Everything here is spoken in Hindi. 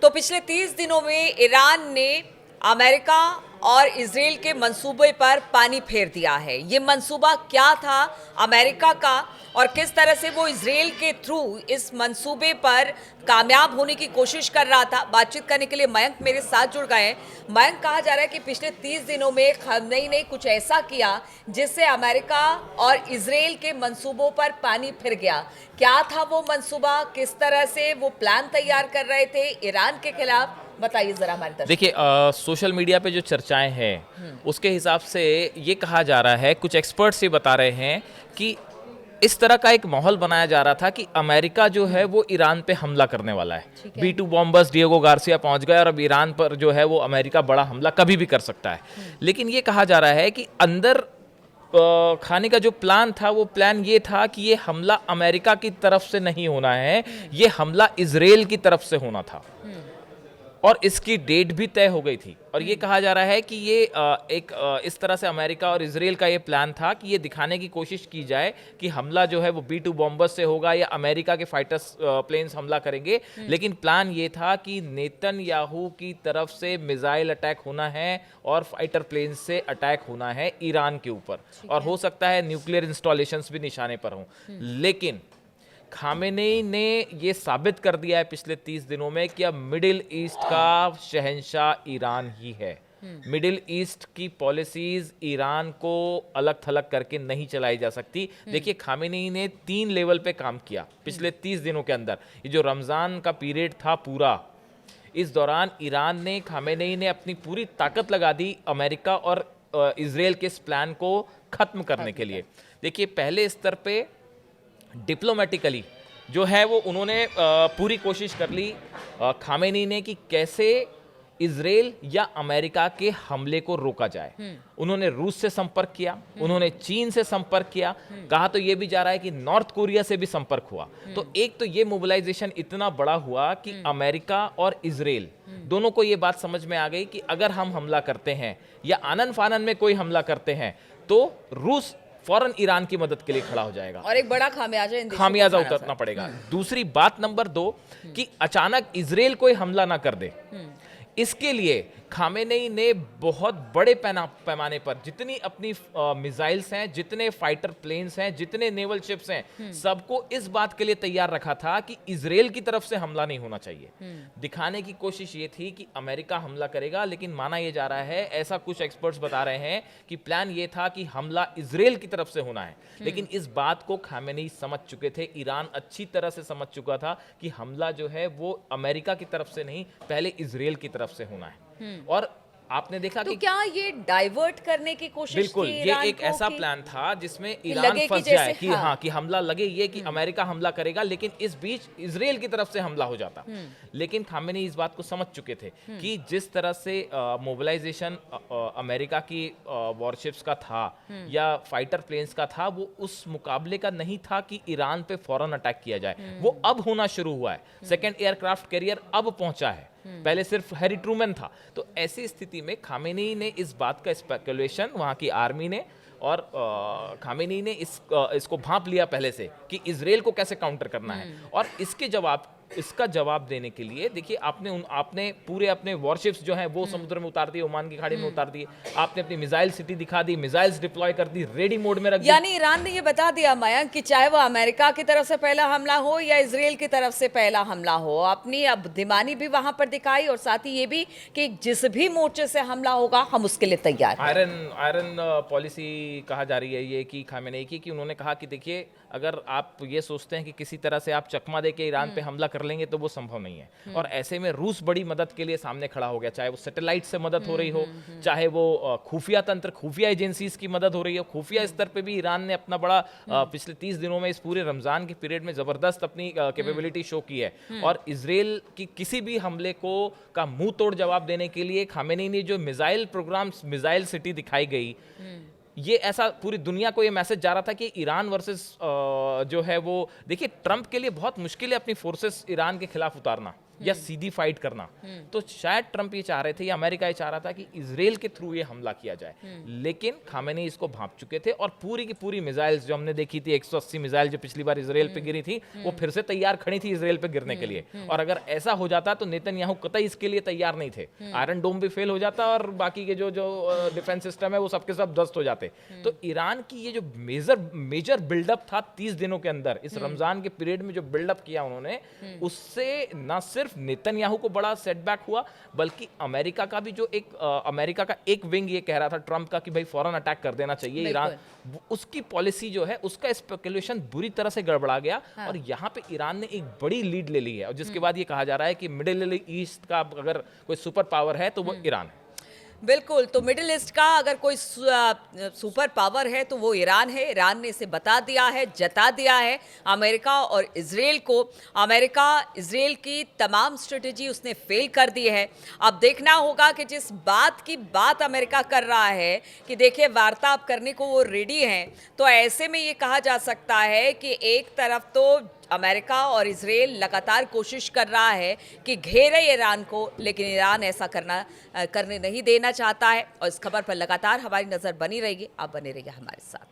तो पिछले 30 दिनों में ईरान ने अमेरिका और इजराइल के मंसूबे पर पानी फेर दिया है। ये मंसूबा क्या था अमेरिका का और किस तरह से वो इजराइल के थ्रू इस मंसूबे पर कामयाब होने की कोशिश कर रहा था, बातचीत करने के लिए मयंक मेरे साथ जुड़ गए हैं। मयंक, कहा जा रहा है कि पिछले 30 दिनों में खमेनी ने कुछ ऐसा किया जिससे अमेरिका और इजराइल के मंसूबों पर पानी फिर गया। क्या था वो मंसूबा, किस तरह से वो प्लान तैयार कर रहे थे ईरान के खिलाफ, बताइए जरा हमारे दर्शकों। देखिए, सोशल मीडिया पे जो चर्चाएं हैं उसके हिसाब से ये कहा जा रहा है, कुछ एक्सपर्ट्स ये बता रहे हैं कि इस तरह का एक माहौल बनाया जा रहा था कि अमेरिका जो है वो ईरान पे हमला करने वाला है। B2 बॉम्बर्स डिएगो गार्सिया पहुंच गए और अब ईरान पर जो है वो अमेरिका बड़ा हमला कभी भी कर सकता है। लेकिन ये कहा जा रहा है कि अंदर खाने का जो प्लान था वो प्लान ये था कि ये हमला अमेरिका की तरफ से नहीं होना है, ये हमला इजराइल की तरफ से होना था और इसकी डेट भी तय हो गई थी। और ये कहा जा रहा है कि ये इस तरह से अमेरिका और इजराइल का ये प्लान था कि ये दिखाने की कोशिश की जाए कि हमला जो है वो B2 बॉम्बर्स से होगा या अमेरिका के फाइटर्स प्लेन्स हमला करेंगे। लेकिन प्लान ये था कि नेतन्याहू की तरफ से मिसाइल अटैक होना है और फाइटर प्लेन से अटैक होना है ईरान के ऊपर, और हो सकता है न्यूक्लियर इंस्टॉलेशंस भी निशाने पर हों। लेकिन खामेनेई ने ये साबित कर दिया है पिछले 30 दिनों में कि अब मिडिल ईस्ट का शहंशाह ईरान ही है। मिडिल ईस्ट की पॉलिसीज ईरान को अलग थलग करके नहीं चलाई जा सकती। देखिए, खामेनेई ने 3 लेवल पे काम किया पिछले 30 दिनों के अंदर। ये जो रमजान का पीरियड था पूरा, इस दौरान ईरान ने, खामेनेई ने अपनी पूरी ताकत लगा दी अमेरिका और इजराइल के इस प्लान को खत्म करने के लिए। देखिए, पहले स्तर पे डिप्लोमेटिकली जो है वो उन्होंने पूरी कोशिश कर ली खामेनी ने कि कैसे इजराइल या अमेरिका के हमले को रोका जाए। उन्होंने रूस से संपर्क किया, उन्होंने चीन से संपर्क किया, कहा तो ये भी जा रहा है कि नॉर्थ कोरिया से भी संपर्क हुआ। तो एक तो ये मोबिलाइजेशन इतना बड़ा हुआ कि अमेरिका और इजराइल दोनों को ये बात समझ में आ गई कि अगर हम हमला करते हैं या आनन फानन में कोई हमला करते हैं तो रूस फौरन ईरान की मदद के लिए खड़ा हो जाएगा और एक बड़ा खामियाजा उतरना पड़ेगा। दूसरी बात नंबर 2 कि अचानक इजराइल कोई हमला ना कर दे, इसके लिए खामेनेई ने बहुत बड़े पैमाने पर जितनी अपनी मिसाइल्स हैं, जितने फाइटर प्लेन्स हैं, जितने नेवल शिप्स हैं, सबको इस बात के लिए तैयार रखा था कि इजराइल की तरफ से हमला नहीं होना चाहिए। दिखाने की कोशिश ये थी कि अमेरिका हमला करेगा, लेकिन माना यह जा रहा है, ऐसा कुछ एक्सपर्ट्स बता रहे हैं कि प्लान ये था कि हमला इजराइल की तरफ से होना है। लेकिन इस बात को खामेनेई समझ चुके थे, ईरान अच्छी तरह से समझ चुका था कि हमला जो है वो अमेरिका की तरफ से नहीं, पहले इजराइल की तरफ से होना है। और आपने देखा तो कि क्या ये डाइवर्ट करने की कोशिश बिल्कुल थी ये एक ऐसा प्लान था जिसमें ईरान फंस जाए कि हाँ कि हमला लगे, ये कि अमेरिका हमला करेगा, लेकिन इस बीच इजराइल की तरफ से हमला हो जाता। लेकिन खामेनेई इस बात को समझ चुके थे कि जिस तरह से मोबिलाइजेशन अमेरिका की वॉरशिप्स का था या फाइटर प्लेन्स का था, वो उस मुकाबले का नहीं था कि ईरान पे फौरन अटैक किया जाए। वो अब होना शुरू हुआ है। सेकेंड एयरक्राफ्ट कैरियर अब पहुंचा है, पहले सिर्फ हैरी ट्रूमैन था। तो ऐसी स्थिति में खामेनेई ने इस बात का स्पेकुलेशन, वहां की आर्मी ने और खामेनेई ने इसको भांप लिया पहले से कि इजराइल को कैसे काउंटर करना है। और इसका जवाब देने के लिए देखिए, आपने पूरे अपने वॉरशिप्स जो हैं वो समुद्र में उतार दिए, ओमान की खाड़ी में उतार दिए, आपने अपनी मिसाइल सिटी दिखा दी, मिसाइल्स डिप्लॉय कर दी, रेडी मोड में रख दी। यानी ईरान ने ये बता दिया मयंक कि चाहे वो अमेरिका की तरफ से पहला हमला हो या इजराइल की तरफ से पहला हमला हो, अपनी अब बुद्धिमानी भी वहां पर दिखाई और साथ ही ये भी कि जिस भी मोर्चे से हमला होगा हम उसके लिए तैयार। आयरन पॉलिसी कहा जा रही है ये कि खामेनेई की, कि उन्होंने कहा कि देखिए, अगर आप ये सोचते हैं कि किसी तरह से आप चकमा दे के ईरान पे हमला कर लेंगे तो वो संभव नहीं है। और ऐसे में रूस बड़ी मदद के लिए सामने खड़ा हो गया, चाहे वो सैटेलाइट से मदद हो रही हो, चाहे वो खुफिया तंत्र, खुफिया एजेंसीज की मदद हो रही हो। खुफिया स्तर पे भी ईरान ने अपना बड़ा पिछले 30 दिनों में इस पूरे रमजान के पीरियड में जबरदस्त अपनी कैपेबिलिटी शो की है। और इजराइल की किसी भी हमले को का मुंह तोड़ जवाब देने के लिए खामेनेई ने जो मिसाइल प्रोग्राम, मिसाइल सिटी दिखाई गई, ये ऐसा पूरी दुनिया को ये मैसेज जा रहा था कि ईरान वर्सेस जो है वो, देखिए, ट्रंप के लिए बहुत मुश्किल है अपनी फोर्सेस ईरान के खिलाफ उतारना। या सीधी फाइट करना, तो शायद ट्रंप ये चाह रहे थे या अमेरिका ये चाह रहा था कि इजराइल के थ्रू ये हमला किया जाए। लेकिन खामेनी इसको भांप चुके थे और पूरी की पूरी मिसाइल्स जो हमने देखी थी, 180 मिसाइल जो पिछली बार इजराइल पे गिरी थी, वो फिर से तैयार खड़ी थी इजराइल पे गिरने के लिए। और अगर ऐसा हो जाता तो नेतन्याहू कतई इसके लिए तैयार नहीं थे। आयरन डोम भी फेल हो जाता और बाकी के जो डिफेंस सिस्टम है वो सबके सब ध्वस्त हो जाते। तो ईरान की ये जो मेजर बिल्डअप था 30 दिनों के अंदर, इस रमजान के पीरियड में जो बिल्डअप किया उन्होंने, उससे ना सिर्फ नेतन्याहू को बड़ा सेटबैक हुआ, बल्कि अमेरिका का भी जो अमेरिका का एक विंग ये कह रहा था ट्रंप का कि भाई फौरन अटैक कर देना चाहिए ईरान, उसकी पॉलिसी जो है उसका स्पेकुलेशन बुरी तरह से गड़बड़ा गया। और यहाँ पे ईरान ने एक बड़ी लीड ले ली है, और जिसके बाद ये कहा जा रहा है कि मिडिल ईस्ट का अगर कोई सुपर पावर है तो वो ईरान है। बिल्कुल, तो मिडिल ईस्ट का अगर कोई सुपर पावर है तो वो ईरान है। ईरान ने इसे बता दिया है, जता दिया है अमेरिका और इजराइल को। अमेरिका इजराइल की तमाम स्ट्रेटेजी उसने फेल कर दी है। अब देखना होगा कि जिस बात की बात अमेरिका कर रहा है कि देखिए वार्तालाप करने को वो रेडी हैं, तो ऐसे में ये कहा जा सकता है कि एक तरफ तो अमेरिका और इजराइल लगातार कोशिश कर रहा है कि घेरे ईरान को, लेकिन ईरान ऐसा करने नहीं देना चाहता है। और इस खबर पर लगातार हमारी नज़र बनी रहेगी। आप बने रहिए हमारे साथ।